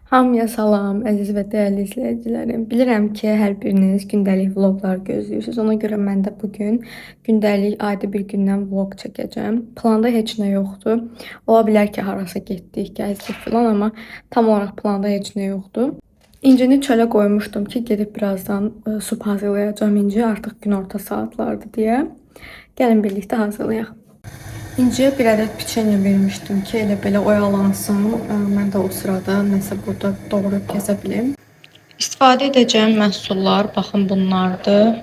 Hamıya salam, əziz və dəyərli izləyicilərim. Bilirəm ki, hər biriniz gündəlik vloqlar gözləyirsiniz. Ona görə mən də bugün gündəlik adi bir gündən vloq çəkəcəm. Planda heç nə yoxdur. Ola bilər ki, harasa getdik, gəzdik filan, amma tam olaraq planda heç nə yoxdur. İncini çölə qoymuşdum ki, gedib birazdan sup hazırlayacağım. İnci artıq günorta saatlardır deyə. Gəlin birlikdə hazırlayaq. İnciyə bir ədəd piçenya vermişdim ki, elə belə oyalansın. Mən də o sırada nəsə burada doğrayıb kəsə bilim. İstifadə edəcəyim məhsullar, baxın bunlardır.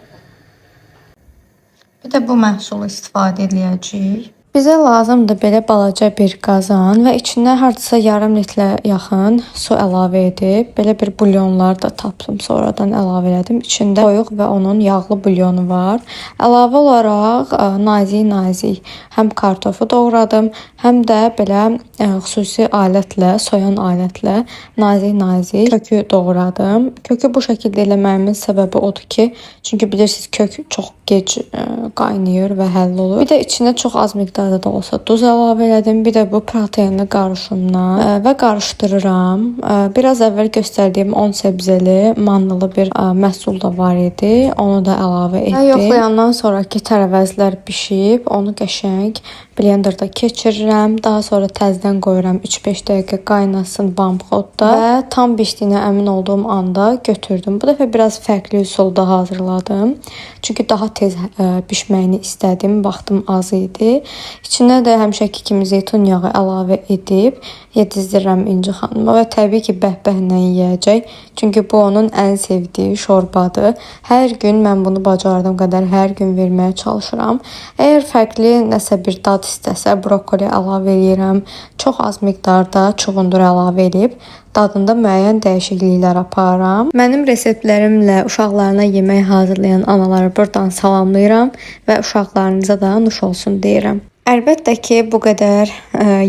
Bir də bu məhsulu istifadə edəcəyik. Bizə lazımdır belə balaca bir qazan və içinə hardasa yarım litrə yaxın su əlavə edib, belə bir bulyonlar da tapdım, sonradan əlavə elədim. İçində toyuq və onun yağlı bulyonu var. Əlavə olaraq nazik həm kartofu doğradım, həm də belə xüsusi alətlə, soyan alətlə nazik kökü doğradım. Kökü bu şəkildə eləməyimin səbəbi odur ki, çünki bilirsiniz kök çox gec qaynayır və həll olur. Bir də içinə çox az miqdarda da olsa duz əlavə elədim. Bir də bu proteinli qarışımdan və qarışdırıram. Biraz əvvəl göstərdiyim 10 səbzəli, mannalı bir məhsul da var idi. Onu da əlavə etdim. Yoxlayandan sonraki tərəvəzlər bişib, onu qəşəng blenderda keçirirəm. Daha sonra təzədən qoyuram 3-5 dəqiqə qaynasın bamxodda və tam bişdiyinə əmin olduğum anda götürdüm. Bu dəfə biraz fərqli üsulda hazırladım. Çünki daha tez bişməyini istədim. Vaxtım az idi. İçinə də həmişəki kimi zeytun yağı əlavə edib yedizdirirəm İnci xanıma və təbii ki, bəhbəhlə yeyəcək. Çünki bu onun ən sevdiyi şorbadır. Hər gün mən bunu bacardığım qədər hər gün verməyə çalışıram. Əgər fərqli nəsə bir dad istəsə, brokoli əlavə edirəm. Çox az miqdarda çuğundur əlavə edib dadında müəyyən dəyişikliklər aparıram. Mənim reseptlərimlə uşaqlarına yemək hazırlayan anaları buradan salamlayıram və uşaqlarınıza da nuş olsun deyirəm. Əlbəttə ki, bu qədər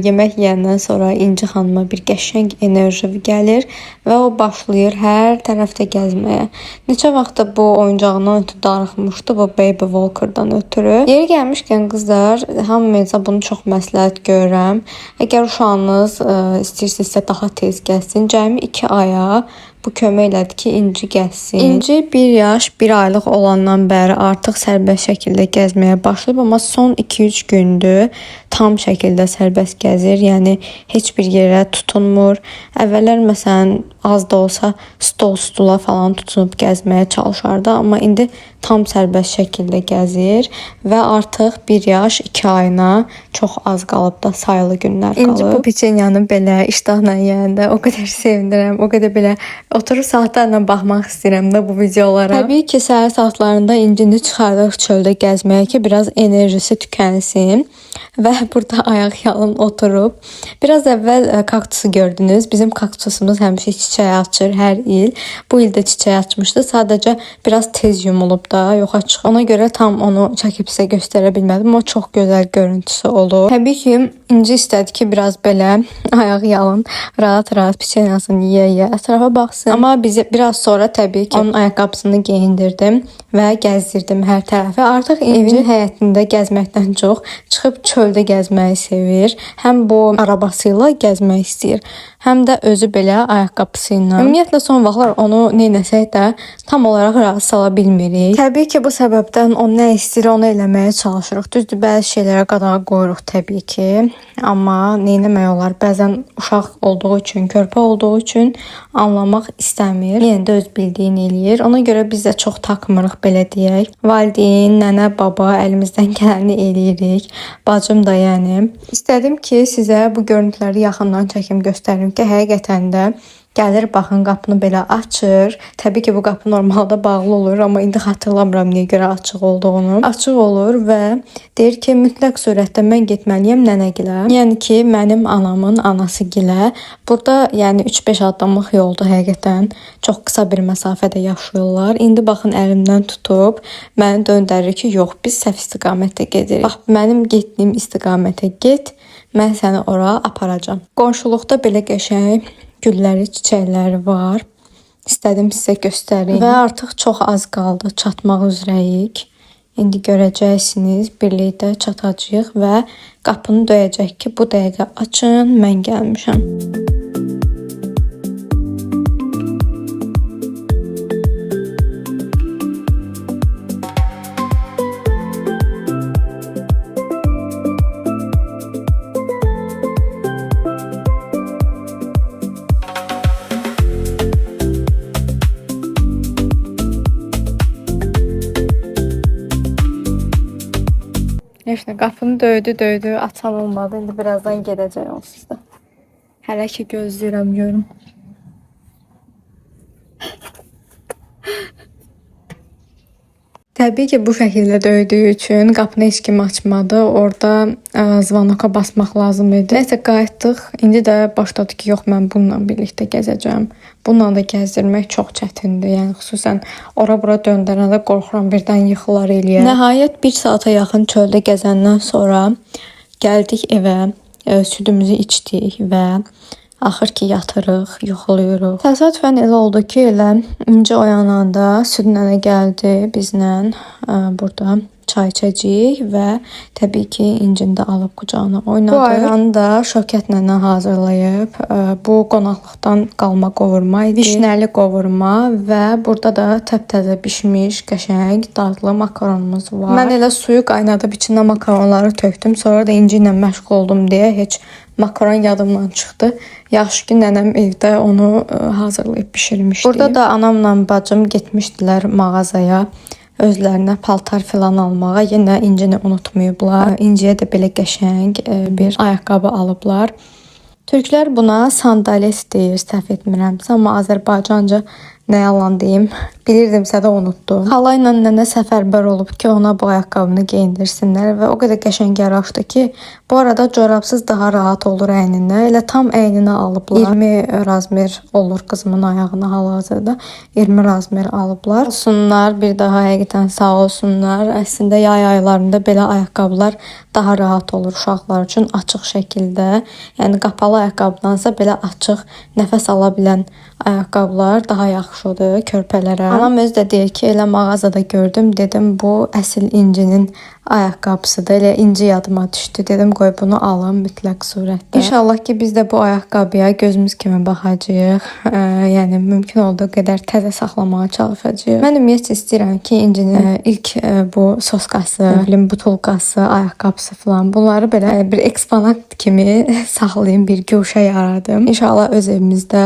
yemək yeyəndən sonra İnci xanıma bir qəşəng enerji gəlir və o başlayır hər tərəfdə gəzməyə. Neçə vaxtdır bu oyuncağından ötürü darıxmışdı, bu Baby Walker'dan ötürü. Yeri gəlmişkən qızlar, hamınıza bunu çox məsləhət görürəm. Əgər uşağınız istəyirsinizsə daha tez gəzsin, cəmi 2 aya bu kömək elədi ki, İnci gəzsin. İnci 1 yaş, 1 aylıq olandan bəri artıq sərbəst şəkildə gəzməyə başlayıb, amma son 2-3 gündür tam şəkildə sərbəst gəzir. Yəni heç bir yerə tutunmur. Əvvəllər məsələn az da olsa stula falan tutunub gəzməyə çalışardı, amma indi tam sərbəst şəkildə gəzir və artıq 1 yaş 2 ayına çox az qalıb da, sayılı günlər qalıb. İnci bu piçenyanı belə iştahla yeyəndə o qədər sevindirəm, o qədər belə oturub saatlarla baxmaq istəyirəm də bu videolara. Təbii ki, səhər saatlarında İncini çıxardıq çöldə gəzməyə ki, biraz enerjisi tükənsin və burada ayaq yalın oturub. Biraz əvvəl kaktusu gördünüz. Bizim kaktusumuz həmişə çiçək açır hər il. Bu il də çiçək açmışdı. Sadəcə biraz tez yumulub da, yoxa çıxıb. Ona görə tam onu çəkib sizə göstərə bilmədim. O çox gözəl görüntüsü olur. Təbii ki, İnci istədi ki, biraz belə ayaq yalın, rahat piçenyasını yeyə ətrafa baxsın. Amma bizi biraz sonra təbii ki, onun ayaqqabısını geyindirdim və gəzdirdim hər tərəfi. Artıq evin həyətində gəzməkdən çox çıxıb çöldə gəzməyi sevir. Həm bu arabası ilə gəzmək istəyir, həm də özü belə ayaqqabısı ilə. Ümumiyyətlə son vaxtlar onu neynəsək də tam olaraq razı sala bilmirik. Təbii ki, bu səbəbdən o nə istəyir, onu eləməyə çalışırıq. Düzdür, bəzi şeylərə qadağa qoyuruq təbii ki, amma neynəmək olar? Bəzən uşaq olduğu üçün, körpə olduğu üçün anlamaq istəmir. Yenə də öz bildiyini eləyir. Ona görə biz də çox takmırıq, belə deyək. Valideyn, nənə, baba əlimizdən gələni eləyirik. Bacım da yəni. İstədim ki, sizə bu görüntüləri yaxından çəkim göstərim ki, həqiqətən də gəlir, baxın, qapını belə açır. Təbii ki, bu qapı normalda bağlı olur, amma indi xatırlamıram niyə görə açıq olduğunu. Açıq olur və deyir ki, mütləq surətdə mən getməliyəm nənəgilə. Yəni ki, mənim anamın anasıgilə. Burada yəni 3-5 addımlıq yolda həqiqətən çox qısa bir məsafədə yaşayırlar. İndi baxın, əlimdən tutub məni döndərir ki, yox, biz səhv istiqamətdə gedirik. Bax, mənim getdiyim istiqamətə get, mən səni ora aparacağam. Qonşuluqda belə qəşəng gülləri, çiçəkləri var. İstədim sizə göstərim. Və artıq çox az qaldı, çatmaq üzrəyik. İndi görəcəksiniz, birlikdə çatacağıq və qapını döyəcək ki, bu dəqiqə açın, mən gəlmişəm. Heç nə, qapını döydü, açan olmadı. İndi birazdan gedəcək onsuz da. Hələ ki gözləyirəm görüm. Təbii ki, bu şəkildə döydüyü üçün qapını heç kim açmadı. Orada zvanoka basmaq lazım idi. Nəysə qayıtdıq. İndi də başladı ki, yox mən bununla birlikdə gəzəcəm. Bununla da gəzdirmək çox çətindir. Yəni xüsusən ora-bura döndərəndə qorxuram birdən yıxılar eləyər. Nəhayət 1 saata yaxın çöldə gəzəndən sonra gəldik evə, südümüzü içdik və axır ki yatırıq, yuxulayırıq. Təsadüfən elə oldu ki, elə incə oyananda Süd nənə gəldi bizlə burada çay içəcəyik və təbii ki, İncini də alıb qucağına oynadı. Bu ayranı da Şövkət nənə hazırlayıb. Bu qonaqlıqdan qalma qovurma idi. Vişnəli qovurma və burada da təptəzə bişmiş, qəşəng, dadlı makaronumuz var. Mən elə suyu qaynadıb içinə makaronları tökdüm. Sonra da İnci ilə məşğul oldum deyə heç makaron yadımdan çıxdı. Yaxşı ki, nənəm evdə onu hazırlayıb bişirmişdi. Burada da anamla bacım getmişdilər mağazaya. Özlərinə paltar filan almağa. Yenə İncini unutmayıblar. İnciyə də belə qəşəng bir ayaqqabı alıblar. Türklər buna sandalet deyir, səhv etmirəmsə, amma Azərbaycanca nə yalan deyim, bilirdimsə də unutdum. Xala ilə nənə səfərbər olub ki, ona bu ayaqqabını geyindirsinlər və o qədər qəşəng yaraşdı ki, bu arada corabsız daha rahat olur əynində. Elə tam əyninə alıblar. 20 razmer olur qızımın ayağına hal-hazırda. 20 razmer alıblar. Olsunlar, bir daha həqiqətən sağ olsunlar. Əslində yay aylarında belə ayaqqabılar daha rahat olur uşaqlar üçün açıq şəkildə. Yəni qapalı ayaqqabıdansa belə açıq, nəfəs ala bilən ayaqqabılar daha yaxşıdır körpələrə. Anam öz də deyir ki, elə mağazada gördüm, dedim bu əsl İncinin ayaqqabısıdır. Elə İnci yadıma düşdü. Dedim qoy bunu alım mütləq surətdə. İnşallah ki biz də bu ayaqqabıya gözümüz kimi baxacağıq. Yəni mümkün olduğu qədər təzə saxlamağa çalışacağıq. Mən ümumiyyətlə istəyirəm ki, İncinin ilk bu soskası, butulkası, ayaqqabısı falan bunları belə bir eksponat kimi saxlayım, bir guşə yaradım. İnşallah öz evimizdə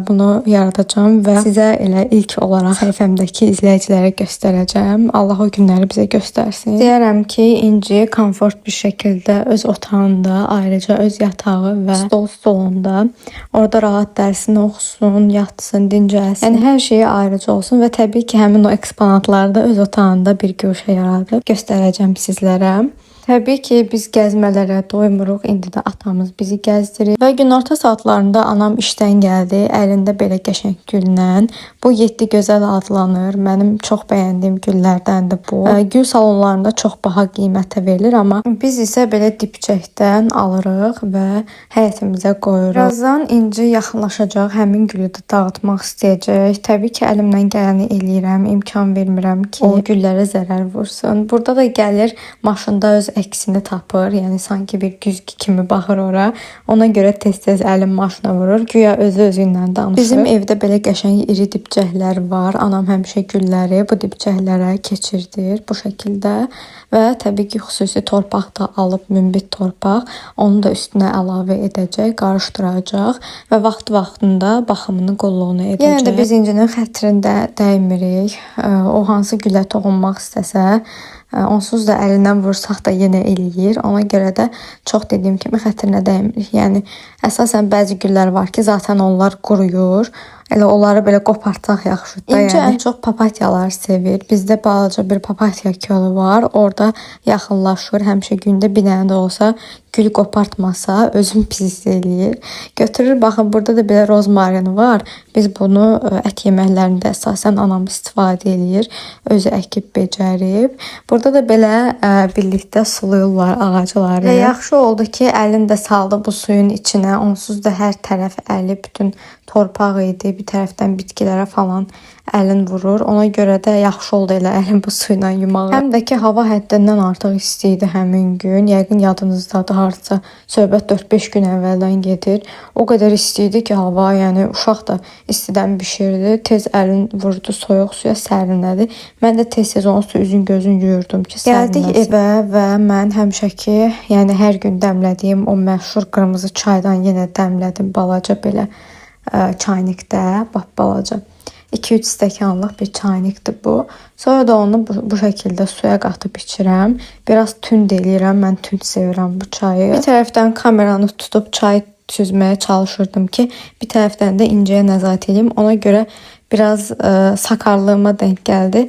bunu yaradacağım və sizə elə ilk olaraq səhifəmdəki izləyicilərə göstərəcəm. Allah o günləri bizə göstərsin. Deyərəm ki, İnci komfort bir şəkildə öz otağında, ayrıca öz yatağı və stolunda orada rahat dərsini oxusun, yatsın, dincəlsin. Yəni hər şeyi ayrıca olsun və təbii ki, həmin o eksponatları da öz otağında bir guşə yaradıb göstərəcəm sizlərə. Təbii ki, biz gəzmələrə doymuruq. İndi də atamız bizi gəzdirir. Və günorta saatlarında anam işdən gəldi. Əlində belə qəşəng güllən. Bu 7 gözəl adlanır. Mənim çox bəyəndiyim güllərdəndir bu. Gül salonlarında çox baha qiymətə verilir, amma biz isə belə dipçəkdən alırıq və həyətimizə qoyuruq. Birazdan İnci yaxınlaşacaq. Həmin gülü də dağıtmaq istəyəcək. Təbii ki, əlimdən gələni eləyirəm. İmkan vermirəm ki, o güllərə zərər vursun. Burada da gəlir maşında öz əksini tapır. Yəni sanki bir güzgü kimi baxır ora. Ona görə tez-tez əlim maşına vurur. Güya özü ilə danışır. Bizim evdə belə qəşəng iri dibçəklər var. Anam həmişə gülləri bu dibçəklərə keçirdir bu şəkildə və təbii ki, xüsusi torpaq da alıb, münbit torpaq. Onu da üstünə əlavə edəcək, qarışdıracaq və vaxtında baxımını, qulluğunu edəcək. Yəni də biz İncinin xətrində dəymirik. O hansı gülə toxunmaq istəsə, onsuz da əlindən vursaq da yenə eləyir. Ona görə də çox dediyim kimi xətrinə dəymirik. Yəni əsasən bəzi güllər var ki, zaten onlar quruyur. Elə onları belə qopartaq yaxşıdır da. İnci ən çox papatyalar sevir. Bizdə balaca bir papatya kolu var. Orada yaxınlaşır. Həmişə gündə bir dənə də olsa gül qopartmasa özün pis eləyir. Götürür, baxın burada da belə rozmarin var. Biz bunu ət yeməklərində əsasən anam istifadə eləyir. Özü əkib becərib. Burada da belə birlikdə sulayırlar ağacları. Və yaxşı oldu ki, əlini də saldı bu suyun içinə. Onsuz da hər tərəf əli bütün torpaq idi. Bir tərəfdən bitkilərə falan əlin vurur. Ona görə də yaxşı oldu elə əlin bu suyla yumağı. Həm də ki, hava həddindən artıq isti idi həmin gün. Yəqin yadınızdadır, harca söhbət 4-5 gün əvvəldən gedir. O qədər isti idi ki, hava, yəni uşaq da istidən bişirdi. Tez əlin vurdu soyuq suya, sərinlədi. Mən də tez-tez onun su üzün gözün yuyurdum ki, sərinləsin. Gəldik evə və mən həmişəki, yəni hər gün dəmlədiyim o məşhur qırmızı çaydan yenə dəmlədim balaca belə çaynikdə, balaca. 2-3 stəkanlıq bir çaynikdir bu. Sonra da onu bu şəkildə suya qatıb içirəm. Biraz tünd eləyirəm. Mən tünd sevirəm bu çayı. Bir tərəfdən kameranı tutub çay süzməyə çalışırdım ki, bir tərəfdən də incəyə nəzarət edeyim. Ona görə biraz sakarlığıma denk gəldi.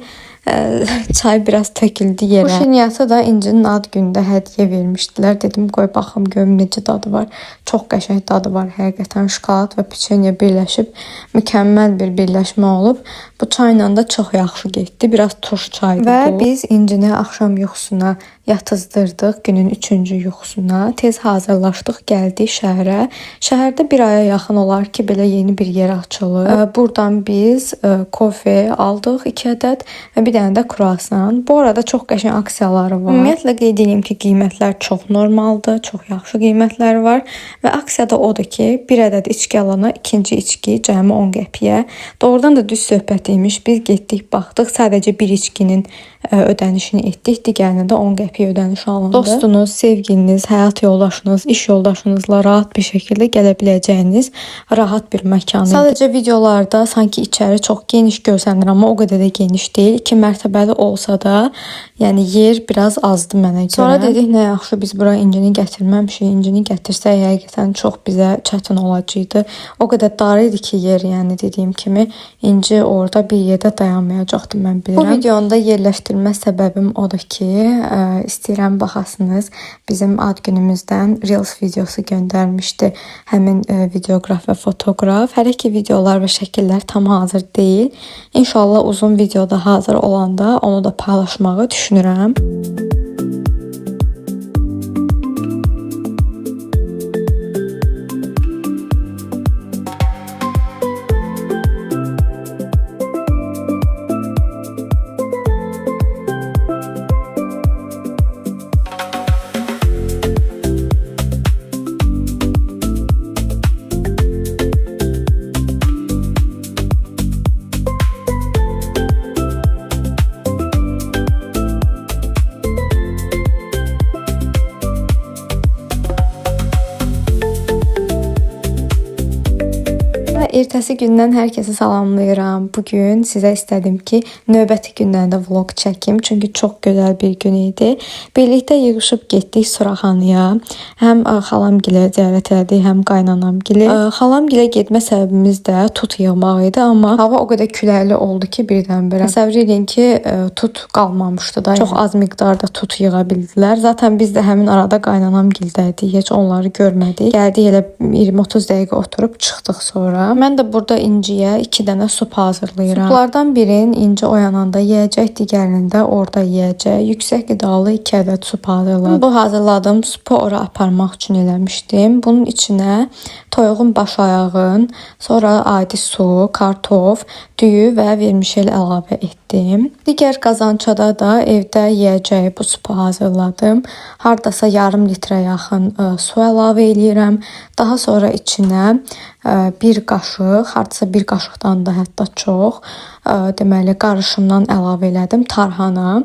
Çay biraz töküldü yerə. Bu şirniyyatı da İncinin ad günündə hədiyyə vermişdilər. Dedim qoy baxım görüm necə dadı var. Çox qəşəng dadı var həqiqətən. Şokolad və peçenya birləşib mükəmməl bir birləşmə olub. Bu çayla da çox yaxşı getdi. Biraz turş çaydı və bu. Biz İncini axşam yuxusuna yatızdırdıq. Günün 3-cü yuxusuna. Tez hazırlaşdıq, gəldik şəhərə. Şəhərdə bir aya yaxın olar ki, belə yeni bir yer açılıb. Buradan biz kofe aldıq 2 ədəd və bir dənə də kruasan. Bu arada çox qəşəng aksiyaları var. Ümumiyyətlə qeyd edeyim ki, qiymətlər çox normaldır, çox yaxşı qiymətlər var və aksiyada odur ki, bir ədəd içki alana ikinci içki cəmi 10 qəpiyə. Doğrudan da düz söhbət imiş. Biz getdik, baxdıq, sadəcə bir içkinin ödənişini etdik, digərinə də 10 qəpiyə ödəniş alındı. Dostunuz, sevgiliniz, həyat yoldaşınız, iş yoldaşınızla rahat bir şəkildə gələ biləcəyiniz rahat bir məkan idi. Sadəcə videolarda sanki içəri çox geniş görsənir, amma o qədər də geniş deyil. 2 mərtəbəli olsa da, yəni yer biraz azdı mənə görə. Sonra dedik, nə yaxşı biz bura İncini gətirməmişik. İncini gətirsək həqiqətən çox bizə çətin olacaqdı. O qədər dar idi ki, yer, yəni dediyim kimi İnci orada bir yerdə dayanmayacaqdı, mən bilirəm. Bu videonda yerləşdirmə səbəbim odur ki, istəyirəm baxasınız. Bizim ad günümüzdən Reels videosu göndərmişdi həmin videoqraf və fotoqraf. Hələ ki videolar və şəkillər tam hazır deyil. İnşallah uzun videoda hazır olanda onu da paylaşmağı düşünürəm. Ertəsi gündən hər kəsi salamlayıram. Bugün sizə istədim ki, növbəti günlərdə vlog çəkim. Çünki çox gözəl bir gün idi. Birlikdə yığışıb getdik Suraxanıya. Həm xalamgilə ziyarət elədik, həm qaynanamgilə. Xalamgilə getmə səbəbimiz də tut yığmaq idi, amma hava o qədər küləkli oldu ki, birdən-birə. Təsəvvür edin ki, tut qalmamışdı da. Çox az miqdarda tut yığa bildilər. Zaten biz də həmin arada qaynanamgildəydik. Heç onları görmədik. Gəldik elə 20-30 dəqiqə oturub çıxdıq sonra. Mən də burada İnciyə 2 dənə sup hazırlayıram. Suplardan birini İnci oyananda yeyəcək, digərini də orada yeyəcək. Yüksək qidalı 2 ədəd sup hazırladım. Bu hazırladığım supu ora aparmaq üçün eləmişdim. Bunun içinə toyuğun baş ayağın, sonra adi su, kartof, düyü və vermişel əlavə etdim. Digər qazançada da evdə yeyəcəyi bu supu hazırladım. Hardasa yarım litrə yaxın su əlavə eləyirəm. Daha sonra içinə bir qaşıq, hardasa bir qaşıqdan da hətta çox, deməli qarışımdan əlavə elədim tarhana.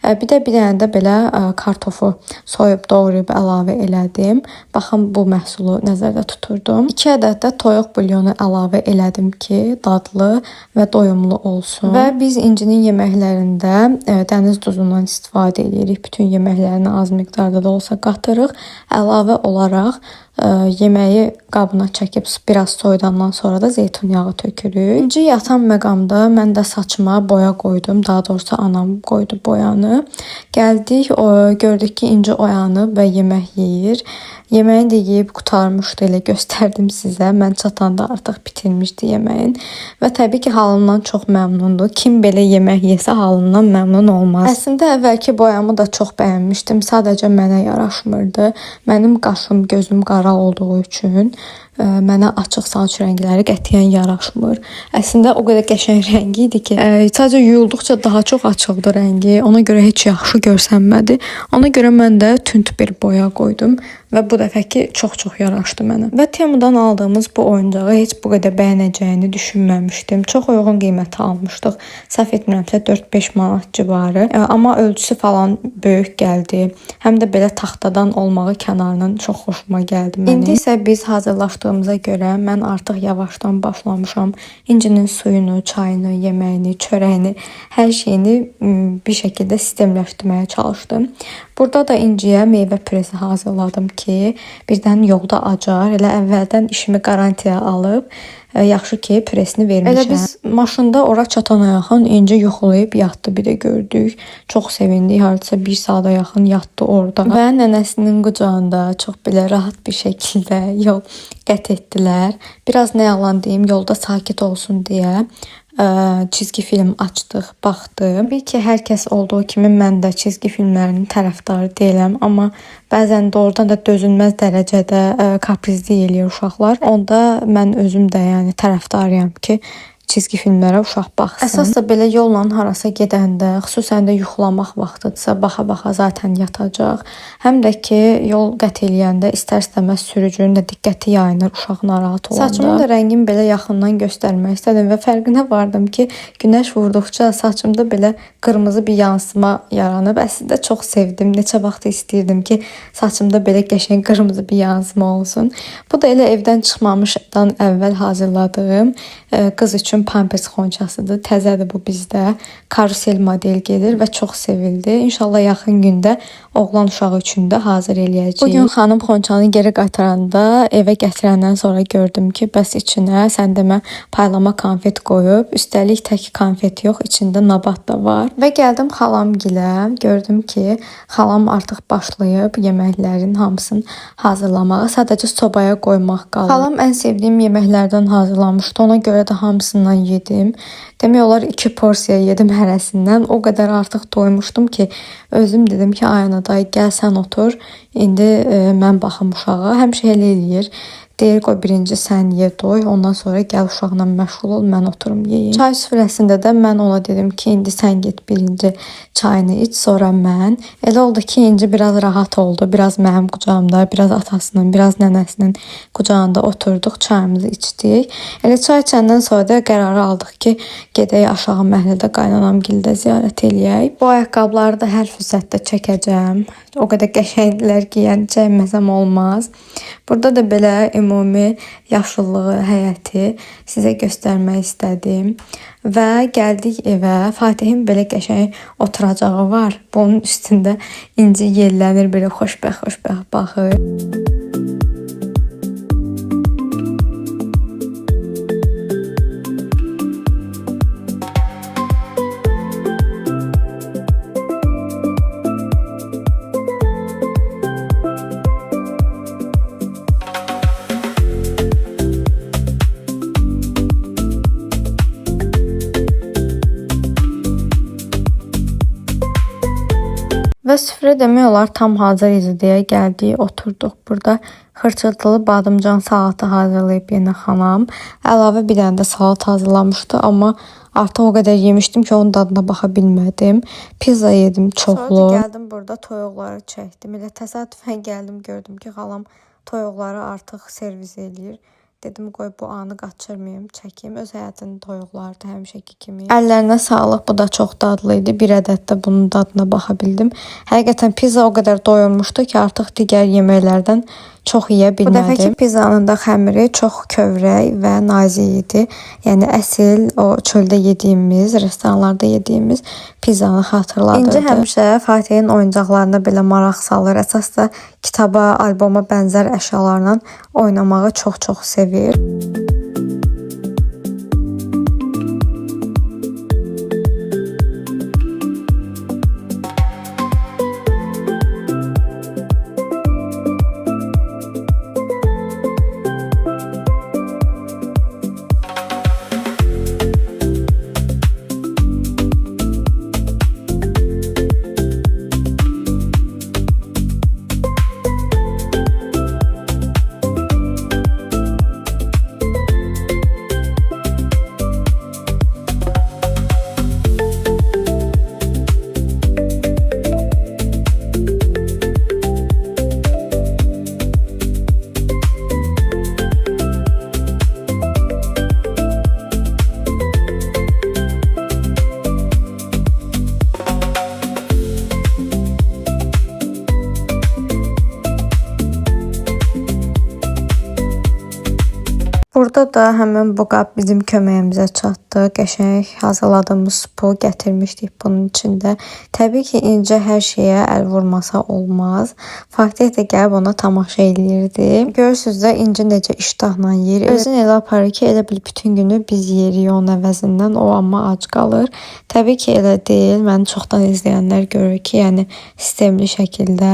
Bir dənə də belə kartofu soyub doğrayıb əlavə elədim. Baxın bu məhsulu nəzərdə tuturdum. 2 ədəd də toyuq bulyonu əlavə elədim ki, dadlı və doyumlu olsun. Və biz İncinin yeməklərində dəniz duzundan istifadə edirik. Bütün yeməklərini az miqdarda da olsa qatırıq. Əlavə olaraq yeməyi qabına çəkib biraz soyudandan sonra da zeytun yağı tökürük. İnci yatan məqamda mən də saçıma boya qoydum. Daha doğrusu anam qoydu boyanı. Gəldik, gördük ki, İnci oyanıb və yemək yeyir. Yeməyi də yeyib qutarmışdı, elə göstərdim sizə. Mən çatanda artıq bitirmişdi yeməyin. Və təbii ki, halımdan çox məmnundur. Kim belə yemək yesə halından məmnun olmaz. Əslində əvvəlki boyamı da çox bəyənmişdim. Sadəcə mənə yaraşmırdı. Mənim qaşım, gözüm qara olduğu üçün mənə açıq saç rəngləri qətiyyən yaraşmır. Əslində o qədər qəşəng rəngi idi ki, sadəcə yuyulduqca daha çox açıldı rəngi. Ona görə heç yaxşı görsənmədi. Ona görə mən də tünd bir boya qoydum və bu dəfəki çox yaraşdı mənə. Və Temudan aldığımız bu oyuncağı heç bu qədər bəyənəcəyini düşünməmişdim. Çox uyğun qiymətə almışdıq. Səhv etmirəmsə 4-5 manat civarı. Amma ölçüsü falan böyük gəldi. Həm də belə taxtadan olmağı kənarının çox xoşuma gəldi mənim. İndi isə biz hazırlaşdıq danışdığımıza görə mən artıq yavaşdan başlamışam. İncinin suyunu, çayını, yeməyini, çörəyini, hər şeyini bir şəkildə sistemləşdirməyə çalışdım. Burada da İnciyə meyvə püresi hazırladım ki, birdən yolda acar, elə əvvəldən işimi qarantiyaya alıb yaxşı ki, püresini vermişəm. Elə biz maşında ora çatana yaxın İnci yuxulayıb yatdı, bir də gördük. Çox sevindik. Hardasa 1 saata yaxın yatdı orada. Və nənəsinin qucağında çox belə rahat bir şəkildə yol qət etdilər. Biraz nə yalan deyim, yolda sakit olsun deyə çizgi film açdıq, baxdım. Təbii ki, hər kəs olduğu kimi mən də çizgi filmlərinin tərəfdarı deyiləm, amma bəzən doğrudan da dözülməz dərəcədə kaprizli eləyir uşaqlar. Onda mən özüm də yəni tərəfdarıyam ki, çizgi filmlərə uşaq baxsın. Əsas da belə yolla harasa gedəndə, xüsusən də yuxulamaq vaxtıdırsa, baxa-baxa zaten yatacaq. Həm də ki, yol qət eləyəndə istər-istəməz sürücünün də diqqəti yayınır uşaq narahat olanda. Saçımın da rəngini belə yaxından göstərmək istədim və fərqinə vardım ki, günəş vurduqca saçımda belə qırmızı bir yansıma yaranıb. Əslində çox sevdim. Neçə vaxt istəyirdim ki, saçımda belə qəşəng qırmızı bir yansıma olsun. Bu da elə evdən çıxmamışdan əvvəl hazırladığım qız üçün Pampers xonçasıdır. Təzədir bu bizdə. Karusel model gedir və çox sevildi. İnşallah yaxın gündə oğlan uşağı üçün də hazır eləyəcəyik. Bugün xanım xonçanı geri qaytaranda evə gətirəndən sonra gördüm ki, bəs içinə sən demə paylama konfet qoyub. Üstəlik tək konfet yox, içində nabat da var. Və gəldim xalamgilə. Gördüm ki, xalam artıq başlayıb yeməklərin hamısını hazırlamağa. Sadəcə sobaya qoymaq qalır. Xalam ən sevdiyim yeməklərdən hazırlamışdı. Ona görə də hamısından yedim. Demək olar 2 porsiya yedim hərəsindən. O qədər artıq doymuşdum ki, özüm dedim ki, Ayana dayı gəl sən otur. İndi mən baxım uşağa. Həmişə elə eləyir. Deyir qoy birinci sən ye doy, ondan sonra gəl uşaqla məşğul ol, mən oturum yeyim. Çay süfrəsində də mən ona dedim ki, indi sən get birinci çayını iç, sonra mən. Elə oldu ki, İnci biraz rahat oldu. Biraz mənim qucağımda, biraz atasının, biraz nənəsinin qucağında oturduq, çayımızı içdik. Elə çay içəndən sonra da qərarı aldıq ki, gedək aşağı məhəllədə qaynanamgildə ziyarət eləyək. Bu ayaqqabıları da hər fürsətdə çəkəcəm. O qədər qəşəngdilər ki, yəni çəkməsəm olmaz. Burada da belə ümumi yaşıllığı, həyəti sizə göstərmək istədim. Və gəldik evə. Fatihin belə qəşəng oturacağı var. Bunun üstündə İnci yellənir, belə xoşbəxt baxır. Və süfrə demək olar tam hazır idi deyə gəldik, oturduq burada. Xırçıltılı badımcan salatı hazırlayıb yenə xanam. Əlavə bir dənə də salat hazırlamışdı, amma artıq o qədər yemişdim ki, onun dadına baxa bilmədim. Pizza yedim çoxlu. Sonra da gəldim burada toyuqları çəkdim. Elə təsadüfən gəldim, gördüm ki, xalam toyuqları artıq servis eləyir. Dedim qoy bu anı qaçırmayım, çəkim. Öz həyatının toyuqlardı həmişəki kimi. Əllərinə sağlıq, bu da çox dadlı idi. Bir ədəd də bunun dadına baxa bildim. Həqiqətən pizza o qədər doyurmuşdu ki, artıq digər yeməklərdən çox yeyə bilmədim. Bu dəfəki pizzanın da xəmiri çox kövrək və nazik idi. Yəni əsl o çöldə yediyimiz, restoranlarda yediyimiz pizzanı xatırladırdı. İnci həmişə Fatihin oyuncaqlarına belə maraq salır. Əsas da kitaba, alboma bənzər əşyalarla oynamağı çox sevir. Sonra da həmin bu qab bizim köməyimizə çatdı. Qəşəng hazırladığımız supu gətirmişdik bunun içində. Təbii ki, İncə hər şeyə əl vurmasa olmaz. Fatih də gəlib ona tamaşa eləyirdi. Görürsünüz də İnci necə iştahla yeyir. Özün elə aparır ki, elə bil bütün günü biz yeyirik onun əvəzindən. O amma ac qalır. Təbii ki, elə deyil. Məni çoxdan izləyənlər görür ki, yəni sistemli şəkildə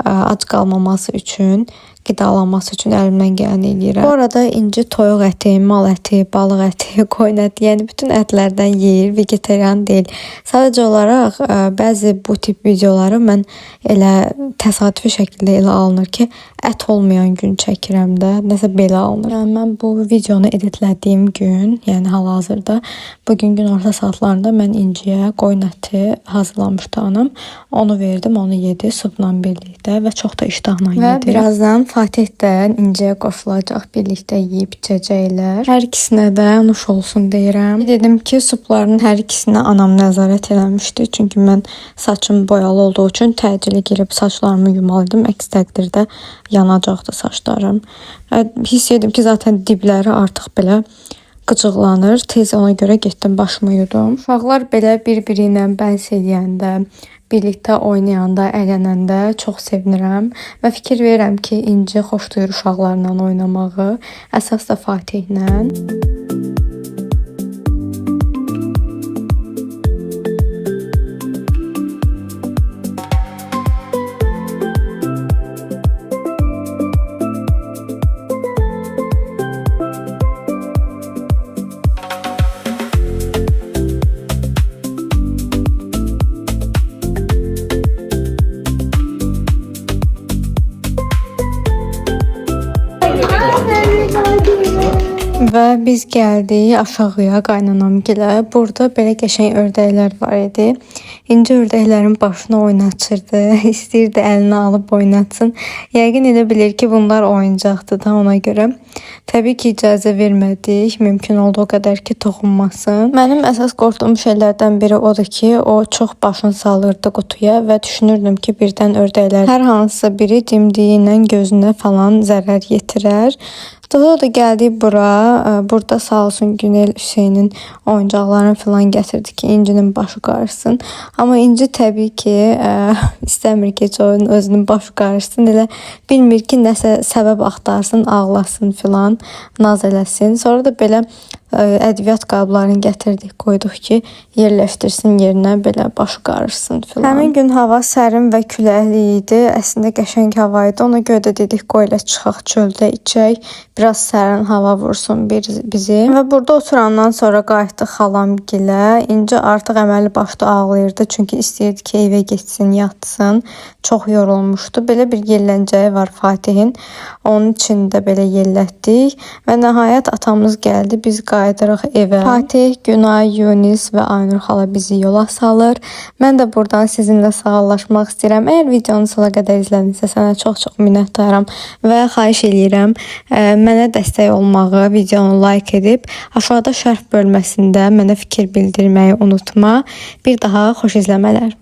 ac qalmaması üçün, qidalanması üçün əlimdən gələni eləyirəm. Bu arada İnci toyuq əti, mal əti, balıq əti, qoyun əti, yəni bütün ətlərdən yeyir, vegetarian deyil. Sadəcə olaraq bəzi bu tip videoları mən elə təsadüfi şəkildə elə alınır ki, ət olmayan gün çəkirəm də, nəsə belə alınır. Yəni mən bu videonu editlədiyim gün, yəni hal-hazırda bugün gün orta saatlarında mən İnciyə qoyun əti hazırlamışdı anam. Onu verdim, onu yedi supla birlikdə və çox da iştahla yedi. Və birazdan Fatihdən İnciyə qoşulacaq, birlikdə yeyib içəcəklər. Hər ikisinə də nuş olsun deyirəm. Dedim ki, supların hər ikisinə anam nəzarət eləmişdi. Çünki mən saçım boyalı olduğu üçün təcili girib saçlarımı yumalıydım. Əks təqdirdə yanacaqdı saçlarım. Hiss edim ki, zaten dibləri artıq belə qıcıqlanır. Tez ona görə getdim başımı yudum. Uşaqlar belə bir-biri ilə bəhs edəndə, birlikdə oynayanda, əylənəndə çox sevinirəm və fikir verirəm ki, İnci xoşlayır uşaqlarla oynamağı, əsas da Fatihlə. Və biz gəldik aşağıya qaynanamgilə. Burada belə qəşəng ördəklər var idi. İnci ördəklərin başına oynatırdı. İstəyirdi əlinə alıb oynatsın. Yəqin elə bilir ki, bunlar oyuncaqdır da ona görə. Təbii ki, icazə vermədik. Mümkün olduğu qədər ki, toxunmasın. Mənim əsas qorxduğum şeylərdən biri odur ki, o çox başını salırdı qutuya və düşünürdüm ki, birdən ördəklər hər hansısa biri dimdiyi ilə gözünə falan zərər yetirər. Daha da gəldik bura. Burada sağ olsun Günel Hüseynin oyuncaqlarını falan gətirdi ki, İncinin başı qarışsın. Amma İnci təbii ki, istəmir ki, onun özünün başı qarışsın. Elə bilmir ki, nəsə səbəb axtarsın, ağlasın filan, naz eləsin. Sonra da belə ədviyyat qablarını gətirdik, qoyduq ki, yerləşdirsin yerinə, belə başı qarışsın filan. Həmin gün hava sərin və küləkli idi. Əslində qəşəng hava idi. Ona görə də dedik, qoy elə çıxaq çöldə içək. Biraz sərin hava vursun bizi. Və burada oturandan sonra qayıtdıq xalamgilə. İnci artıq əməli başda ağlayırdı. Çünki istəyirdi ki, evə getsin, yatsın. Çox yorulmuşdu. Belə bir yerləncəyi var Fatihin. Onun için də belə yerlətdik. Və nəhayət atamız gəldi. Biz qayıdırıq evə. Fatih, Günay, Yunis və Aynur xala bizi yola salır. Mən də buradan sizinlə sağollaşmaq istəyirəm. Əgər videonu sona qədər izlədinizsə, sənə çox-çox minnətdaram və xahiş eləyirəm mənə dəstək olmağı, videonu like edib aşağıda şərh bölməsində mənə fikir bildirməyi unutma. Bir daha xoş izləmələr.